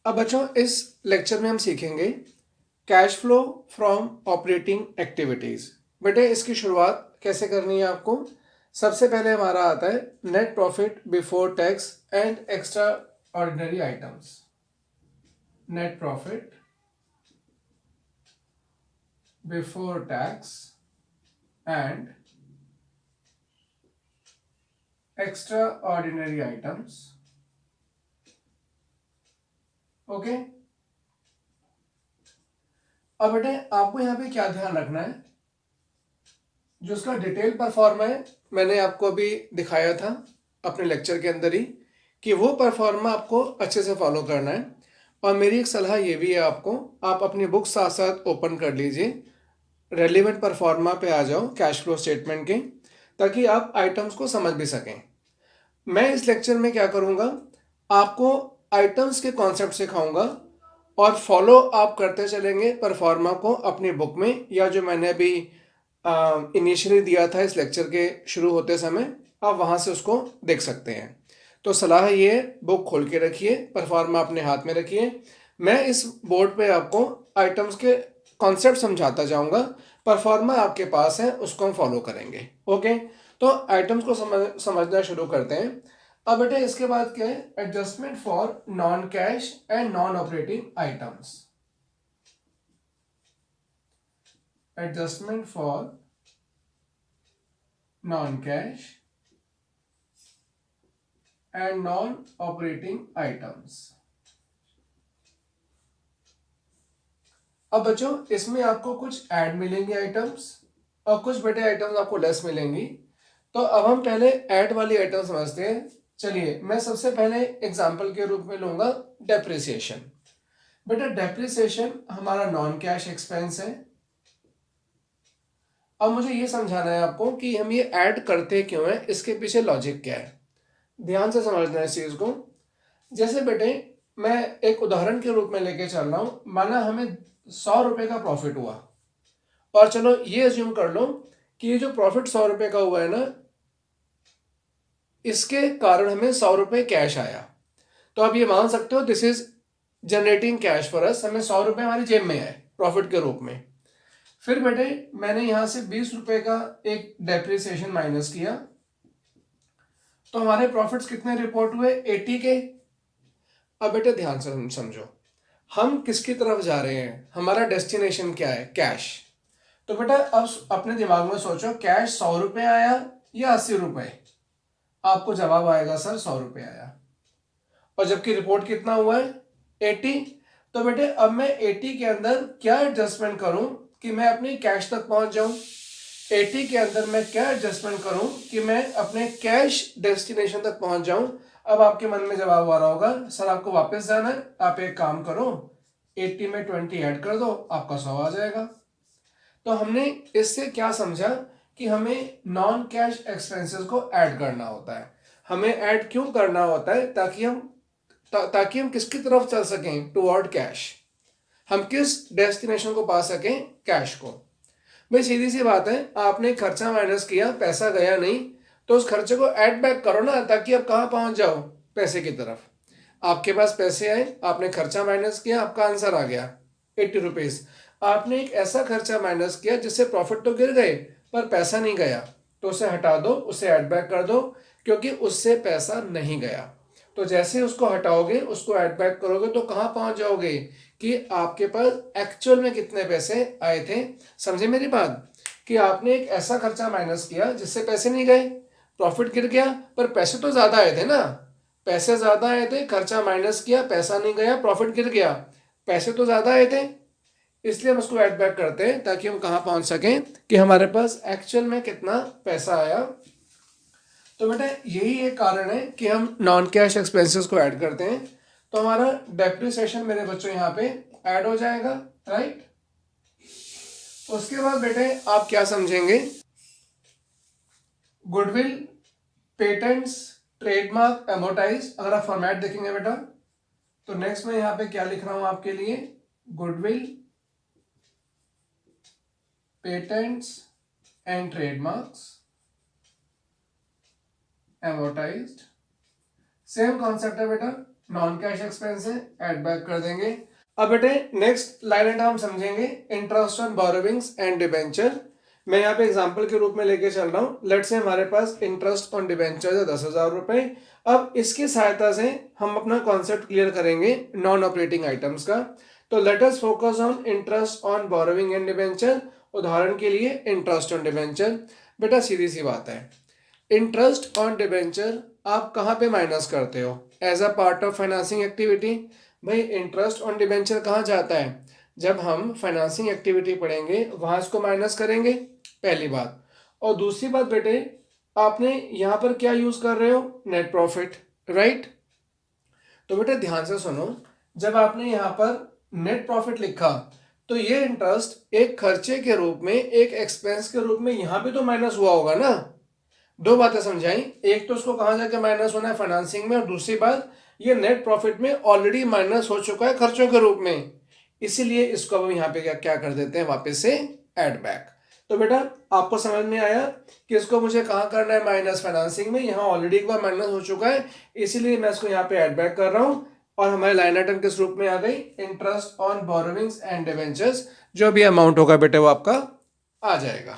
अब बच्चों इस लेक्चर में हम सीखेंगे cash flow from operating activities. बेटे इसकी शुरुआत कैसे करनी है आपको। सबसे पहले हमारा आता है net profit before tax and extra ordinary items. Net profit before tax and extra ordinary items. Okay, अब बेटे आपको यहाँ पे क्या ध्यान रखना है, जो उसका डिटेल परफॉर्मा है मैंने आपको अभी दिखाया था अपने लेक्चर के अंदर ही, कि वो परफॉर्मा आपको अच्छे से फॉलो करना है। और मेरी एक सलाह ये भी है आपको, आप अपनी बुक साथ साथ ओपन कर लीजिए, रेलिवेंट परफॉर्मा पे आ जाओ कैश फ्लो स्टेटमेंट के, ताकि आप आइटम्स को समझ भी सकें। मैं इस लेक्चर में क्या करूँगा, आपको आइटम्स के कॉन्सेप्ट सिखाऊंगा और फॉलो आप करते चलेंगे परफॉर्मा को अपनी बुक में, या जो मैंने अभी इनिशियली दिया था इस लेक्चर के शुरू होते समय, आप वहाँ से उसको देख सकते हैं। तो सलाह ये है, बुक खोल के रखिए, परफॉर्मा अपने हाथ में रखिए। मैं इस बोर्ड पे आपको आइटम्स के कॉन्सेप्ट समझाता जाऊंगा, परफॉर्मा आपके पास है, उसको हम फॉलो करेंगे। ओके, तो आइटम्स को समझना शुरू करते हैं। अब बेटे इसके बाद क्या है, adjustment for non cash and non operating items. Adjustment for non cash and non operating items. अब बच्चों इसमें आपको कुछ ऐड मिलेंगे आइटम्स, और कुछ बेटे आइटम्स आपको लेस मिलेंगी। तो अब हम पहले ऐड वाली आइटम समझते हैं। चलिए मैं सबसे पहले एग्जांपल के रूप में लूंगा डेप्रिसिएशन। बेटा डेप्रिसिएशन हमारा नॉन कैश एक्सपेंस है। अब मुझे ये समझाना है आपको कि हम ये ऐड करते क्यों है, इसके पीछे लॉजिक क्या है। ध्यान से समझना है इस चीज को। जैसे बेटे मैं एक उदाहरण के रूप में लेके चल रहा हूं, माना हमें 100 रुपए का प्रॉफिट हुआ, और चलो ये अज्यूम कर लो कि ये जो प्रॉफिट 100 रुपए का हुआ है ना, इसके कारण हमें 100 रुपए कैश आया। तो आप ये मान सकते हो this is generating cash for us, हमें 100 रुपए हमारी जेब में आए प्रॉफिट के रूप में। फिर बेटे मैंने यहां से 20 रुपए का एक डेप्रिसिएशन माइनस किया, तो हमारे प्रॉफिट्स कितने रिपोर्ट हुए, 80 के। अब बेटे ध्यान से समझो, हम किसकी तरफ जा रहे हैं, हमारा डेस्टिनेशन क्या है, कैश। तो बेटा अब अपने दिमाग में सोचो, कैश 100 रुपए आया या 80 रुपए। आपको जवाब आएगा सर 100 रुपए आया, और जबकि रिपोर्ट कितना हुआ है, 80। तो बेटे अब मैं 80 के अंदर क्या एडजस्टमेंट करूं कि मैं अपनी कैश तक पहुंच जाऊं। 80 के अंदर मैं क्या एडजस्टमेंट करूं कि मैं अपने कैश डेस्टिनेशन तक पहुंच जाऊं। अब आपके मन में जवाब आ रहा होगा, सर आपको वापस जाना है, आप एक काम करो 80 में 20 ऐड कर दो, आपका 100 आ जाएगा। तो हमने इससे क्या समझा कि हमें नॉन कैश एक्सपेंसेस को ऐड करना होता है। हमें ऐड क्यों करना होता है, ताकि हम किसकी तरफ चल सकें, टुवर्ड कैश। हम किस डेस्टिनेशन को पा सकें, कैश को। भाई सीधी सी बात है, आपने खर्चा माइनस किया, पैसा गया नहीं, तो उस खर्चे को ऐड बैक करो ना, ताकि आप कहाँ पहुंच जाओ, पैसे की तरफ। आपके पास पैसे आए, आपने खर्चा माइनस किया, आपका आंसर आ गया 80 रुपीज। आपने एक ऐसा खर्चा माइनस किया जिससे प्रॉफिट तो गिर गए पर पैसा नहीं गया, तो उसे हटा दो, उसे ऐड बैक कर दो, क्योंकि उससे पैसा नहीं गया। तो जैसे उसको हटाओगे, उसको ऐड बैक करोगे, तो कहाँ पहुंच जाओगे कि आपके पास एक्चुअल में कितने पैसे आए थे। समझे मेरी बात, कि आपने एक ऐसा खर्चा माइनस किया जिससे पैसे नहीं गए, प्रॉफिट गिर गया, पर पैसे तो ज्यादा आए थे ना। पैसे ज्यादा आए थे, खर्चा माइनस किया, पैसा नहीं गया, प्रॉफिट गिर गया, पैसे तो ज्यादा आए थे। इसलिए हम उसको ऐड बैक करते हैं, ताकि हम कहाँ पहुंच सकें कि हमारे पास एक्चुअल में कितना पैसा आया। तो बेटा यही एक कारण है कि हम नॉन कैश एक्सपेंसेस को ऐड करते हैं। तो हमारा डेप्रिसिएशन मेरे बच्चों यहाँ पे ऐड हो जाएगा, राइट। उसके बाद बेटे आप क्या समझेंगे, गुडविल, पेटेंट्स, ट्रेडमार्क, एमोटाइज। अगर आप फॉर्मेट देखेंगे बेटा, तो नेक्स्ट में यहाँ पे क्या लिख रहा हूं आपके लिए, goodwill, patents and trademarks, amortized. Same concept है बेटा, नॉन कैश एक्सपेंस है, एड बैक कर देंगे। अब बेटे नेक्स्ट लाइन आइटम हम समझेंगे interest on borrowings and debenture. मैं यहाँ पे एग्जांपल के रूप में लेके चल रहा हूँ। लेट्स से हमारे पास इंटरेस्ट ऑन डिबेंचर है 10,000 रुपए। अब इसकी सहायता से हम अपना कॉन्सेप्ट क्लियर करेंगे नॉन ऑपरेटिंग आइटम्स का। तो let us focus on interest on borrowing and debenture. उदाहरण के लिए इंटरेस्ट ऑन डिबेंचर। बेटा सीधी सी बात है, इंटरेस्ट ऑन डिबेंचर आप कहाँ पे माइनस करते हो? As a part of financing activity. भाई इंटरेस्ट ऑन डिबेंचर कहाँ जाता है? जब हम फाइनेंसिंग एक्टिविटी पढ़ेंगे वहां इसको माइनस करेंगे, पहली बात। और दूसरी बात बेटे, आपने यहाँ पर क्या यूज कर रहे हो? Net profit, right? तो बेटे ध्यान से सुनो, जब आपने यहाँ पर नेट प्रॉफिट लिखा तो ये इंटरेस्ट एक खर्चे के रूप में, एक एक्सपेंस के रूप में यहाँ पे तो माइनस हुआ होगा ना। दो बातें समझाई, एक तो उसको कहाँ जाके माइनस होना है? फाइनेंसिंग में। और दूसरी बात, ये नेट प्रॉफिट में ऑलरेडी माइनस हो चुका है खर्चों के रूप में, इसीलिए इसको हम यहाँ पे क्या कर देते हैं? वापस से एड बैक। तो बेटा आपको समझ में आया कि इसको मुझे कहाँ करना है? माइनस फाइनेंसिंग में। यहाँ ऑलरेडी एक बार माइनस हो चुका है, इसीलिए मैं इसको यहाँ पे एड बैक कर रहा हूँ। और हमारे लाइन आइटम किस रूप में आ गई? Interest on borrowings and debentures. जो भी अमाउंट होगा बेटे वो आपका आ जाएगा।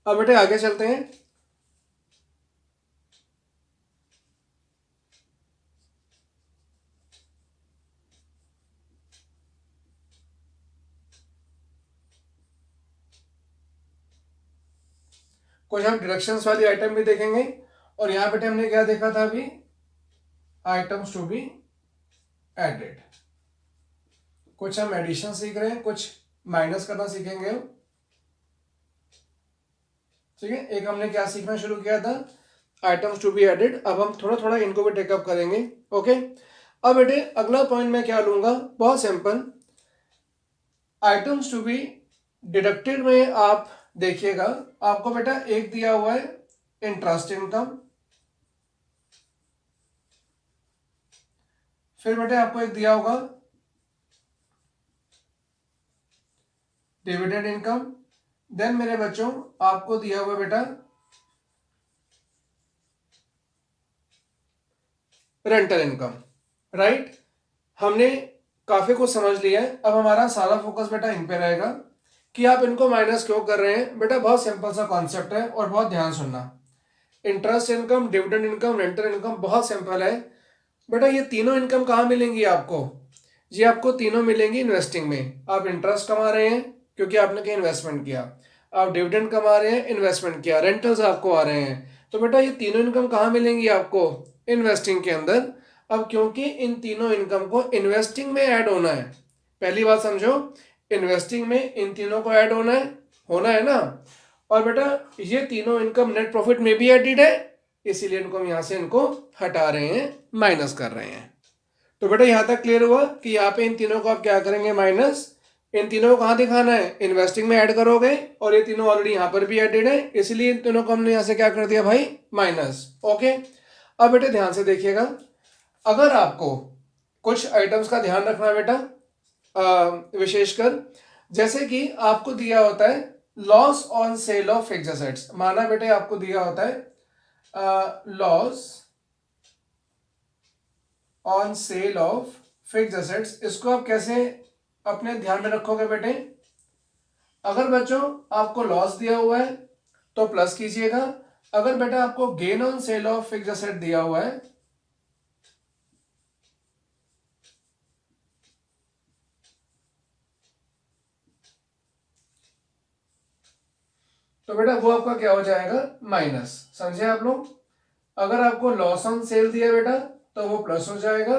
अब बेटे आगे चलते हैं। कुछ हम डिडक्शंस वाली आइटम भी देखेंगे। और यहाँ बेटे हमने क्या देखा था अभी? Items to be added. कुछ हम एडिशन सीख रहे हैं, कुछ माइनस करना सीखेंगे हम, ठीक है। एक हमने क्या सीखना शुरू किया था? Items to be added. अब हम थोड़ा थोड़ा इनको भी टेकअप करेंगे, ओके। अब बेटे अगला पॉइंट मैं क्या लूंगा? बहुत simple, items to be deducted में आप देखिएगा, आपको बेटा एक दिया हुआ है इंटरेस्ट इनकम, फिर बेटे आपको एक दिया होगा डिविडेंड इनकम, देन मेरे बच्चों आपको दिया हुआ बेटा रेंटल इनकम, राइट। हमने काफी कुछ समझ लिया है। अब हमारा सारा फोकस बेटा इन पे रहेगा कि आप इनको माइनस क्यों कर रहे हैं। बेटा बहुत सिंपल सा कॉन्सेप्ट है और बहुत ध्यान सुनना। Interest income, dividend income, rental income बहुत सिंपल है बेटा। ये तीनों इनकम कहाँ मिलेंगी आपको? ये आपको तीनों मिलेंगी इन्वेस्टिंग में। आप इंटरेस्ट कमा रहे हैं क्योंकि आपने कहीं इन्वेस्टमेंट किया, आप डिविडेंड कमा रहे हैं, इन्वेस्टमेंट किया, रेंटल्स आपको आ रहे हैं। तो बेटा ये तीनों इनकम कहाँ मिलेंगी आपको? इन्वेस्टिंग के अंदर। अब क्योंकि इन तीनों इनकम को इन्वेस्टिंग में ऐड होना है, पहली बात समझो, इन्वेस्टिंग में इन तीनों को ऐड होना है ना। और बेटा ये तीनों इनकम नेट प्रॉफिट में भी एडिड है, इसीलिए इनको हम यहां से इनको हटा रहे हैं, माइनस कर रहे हैं। तो बेटा यहां तक क्लियर हुआ कि यहाँ पे इन तीनों को आप क्या करेंगे? माइनस। इन तीनों को कहाँ दिखाना है? इन्वेस्टिंग में ऐड करोगे, और ये तीनों ऑलरेडी यहाँ पर भी एडेड है, इसलिए इन तीनों को हमने यहाँ से क्या कर दिया भाई? Minus, okay. अब बेटे ध्यान से देखिएगा, अगर आपको कुछ आइटम्स का ध्यान रखना है बेटा, विशेषकर जैसे कि आपको दिया होता है loss on sale of fixed assets. माना बेटे आपको दिया होता है loss on sale of fixed assets. इसको आप कैसे अपने ध्यान में रखोगे बेटे? अगर बच्चों आपको लॉस दिया हुआ है तो प्लस कीजिएगा, अगर बेटा आपको gain on sale of fixed asset दिया हुआ है तो बेटा वो आपका क्या हो जाएगा? माइनस। समझे आप लोग? अगर आपको लॉस ऑन सेल दिया बेटा तो वो प्लस हो जाएगा,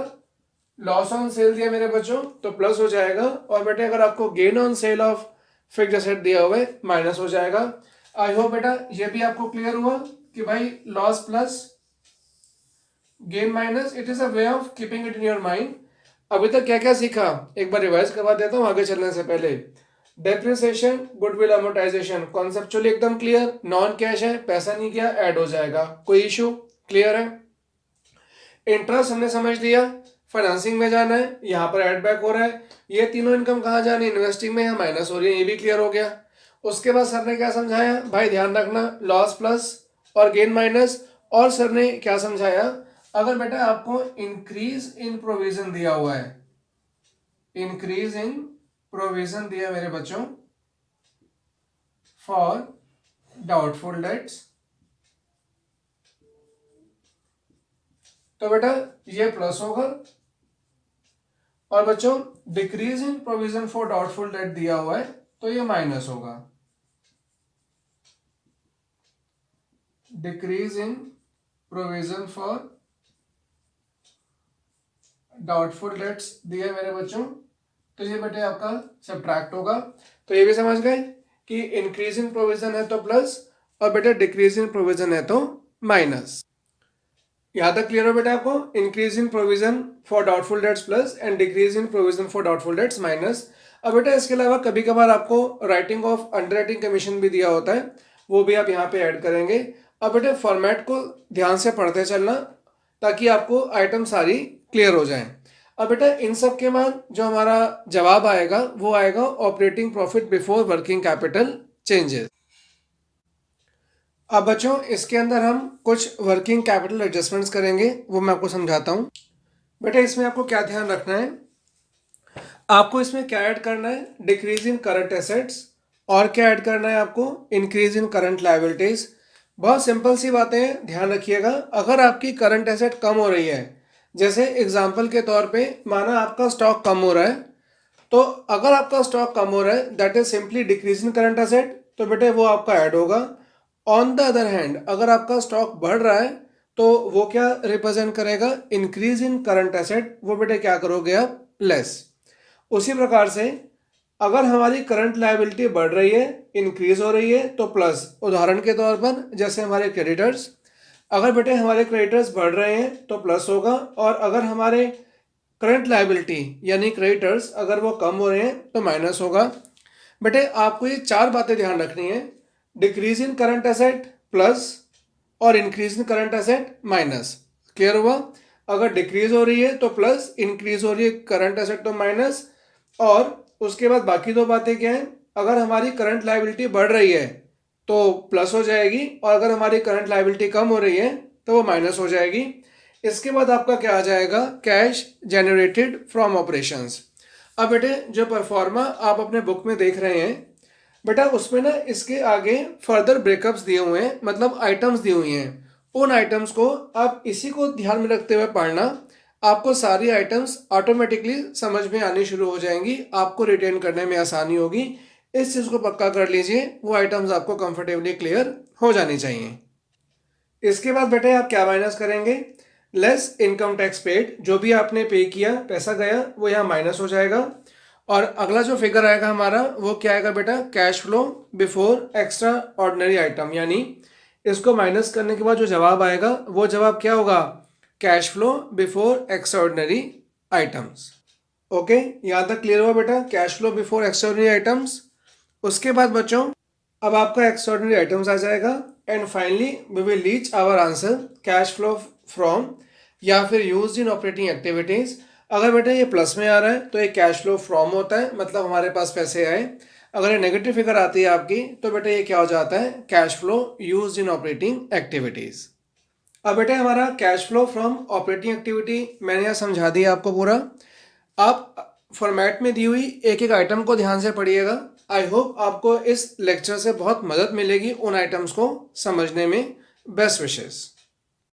लॉस ऑन सेल दिया मेरे बच्चों तो प्लस हो जाएगा, और बेटे अगर आपको gain on sale of fixed asset दिया हुआ है माइनस हो जाएगा। आई होप बेटा ये भी आपको क्लियर हुआ कि भाई loss plus gain minus, it is a way of keeping it in your mind. अभी तक क्या क्या सीखा एक बार रिवाइज करवा देता हूं आगे चलने से पहले। डेप्रिसिएशन, गुडविल अमोर्टाइजेशन, कॉन्सेप्चुअली एकदम क्लियर। नॉन कैश है, पैसा नहीं गया, ऐड हो जाएगा, कोई इशू? क्लियर है। इंटरेस्ट हमने समझ लिया, फाइनेंसिंग में जाना है, यहाँ पर एड बैक हो रहा है। ये तीनों इनकम कहाँ जानी? इन्वेस्टिंग में, यहाँ माइनस हो रही है, ये भी क्लियर हो गया। उसके बाद सर ने क्या समझाया भाई? ध्यान रखना, लॉस प्लस और गेन माइनस। और सर ने क्या समझाया? अगर बेटा आपको इंक्रीज इन प्रोविजन दिया हुआ है, इंक्रीज इन प्रोविजन दिया मेरे बच्चों फॉर डाउटफुल डेट्स, तो बेटा ये प्लस होगा। और बच्चों decrease in provision for doubtful debt दिया हुआ है तो ये माइनस होगा। Decrease in provision for doubtful debts दिया है मेरे बच्चों, तो ये बेटे आपका सब्ट्रैक्ट होगा। तो ये भी समझ गए कि इंक्रीज इन प्रोविजन है तो प्लस और बेटा डिक्रीज इन प्रोविजन है तो माइनस। यहां तक क्लियर हो बेटा आपको? Increase in provision for doubtful debts plus and decrease in provision for doubtful debts minus. अब बेटा इसके अलावा कभी कभार आपको राइटिंग ऑफ अंडरराइटिंग कमीशन भी दिया होता है, वो भी आप यहाँ पे ऐड करेंगे। अब बेटे फॉर्मेट को ध्यान से पढ़ते चलना ताकि आपको आइटम सारी क्लियर हो जाए। अब बेटा इन सब के बाद जो हमारा जवाब आएगा वो आएगा operating profit before working capital changes. अब बच्चों इसके अंदर हम कुछ वर्किंग कैपिटल एडजस्टमेंट्स करेंगे, वो मैं आपको समझाता हूँ। बेटा इसमें आपको क्या ध्यान रखना है, आपको इसमें क्या ऐड करना है, डिक्रीज इन करंट एसेट्स, और क्या ऐड करना है आपको, इंक्रीज इन करंट लायबिलिटीज। बहुत सिंपल सी बातें हैं, ध्यान रखिएगा। अगर आपकी करंट एसेट कम हो रही है, जैसे एग्जांपल के तौर पे माना आपका स्टॉक कम हो रहा है, तो अगर आपका स्टॉक कम हो रहा है that is simply decrease in current asset, तो बेटे वो आपका ऐड होगा। ऑन द अदर हैंड अगर आपका स्टॉक बढ़ रहा है तो वो क्या रिप्रेजेंट करेगा, इंक्रीज इन करंट एसेट, वो बेटे क्या करोगे आप, लेस। उसी प्रकार से अगर हमारी करंट लायबिलिटी बढ़ रही है, इंक्रीज हो रही है, तो प्लस। उदाहरण के तौर पर जैसे हमारे क्रेडिटर्स, अगर बेटे हमारे क्रेडिटर्स बढ़ रहे हैं तो प्लस होगा, और अगर हमारे करंट लायबिलिटी यानी क्रेडिटर्स अगर वो कम हो रहे हैं तो माइनस होगा। बेटे आपको ये चार बातें ध्यान रखनी है, decrease in current asset plus और increase in current asset minus. Clear हुआ? अगर डिक्रीज हो रही है तो प्लस, इंक्रीज हो रही है करंट एसेट तो माइनस। और उसके बाद बाकी दो बातें क्या हैं, अगर हमारी करंट लायबिलिटी बढ़ रही है तो प्लस हो जाएगी, और अगर हमारी करंट लायबिलिटी कम हो रही है तो वो माइनस हो जाएगी। इसके बाद आपका क्या आ जाएगा, कैश जनरेटेड फ्रॉम ऑपरेशंस। अब बेटे जो परफॉर्मा आप अपने बुक में देख रहे हैं बेटा, उसमें ना इसके आगे फर्दर ब्रेकअप्स दिए हुए हैं, मतलब आइटम्स दी हुई हैं। उन आइटम्स को आप इसी को ध्यान में रखते हुए पढ़ना, आपको सारी आइटम्स ऑटोमेटिकली समझ में आनी शुरू हो जाएंगी, आपको रिटेन करने में आसानी होगी। इस चीज़ को पक्का कर लीजिए, वो आइटम्स आपको कंफर्टेबली क्लियर हो जानी चाहिए। इसके बाद बेटे आप क्या माइनस करेंगे, लेस इनकम टैक्स पेड, जो भी आपने पे किया पैसा गया वो यहाँ माइनस हो जाएगा। और अगला जो फिगर आएगा हमारा वो क्या आएगा बेटा, cash flow before extra ordinary item, यानी इसको माइनस करने के बाद जो जवाब आएगा वो जवाब क्या होगा, cash flow before extra ordinary items. Okay, यहाँ तक क्लियर हुआ बेटा, cash flow before extra ordinary items. उसके बाद बच्चों अब आपका एक्स्ट्रा ऑर्डिनरी आइटम्स आ जाएगा, and finally we will reach our answer, cash flow from या फिर यूज्ड इन ऑपरेटिंग एक्टिविटीज। अगर बेटा ये प्लस में आ रहा है तो ये कैश फ्लो फ्रॉम होता है, मतलब हमारे पास पैसे आए। अगर ये नेगेटिव फिगर आती है आपकी तो बेटा ये क्या हो जाता है, cash flow used in operating activities. अब बेटा हमारा cash flow from operating activity मैंने यहाँ समझा दिया आपको पूरा। आप फॉर्मेट में दी हुई एक एक आइटम को ध्यान से पढ़िएगा। आई होप आपको इस लेक्चर से बहुत मदद मिलेगी उन आइटम्स को समझने में। Best wishes.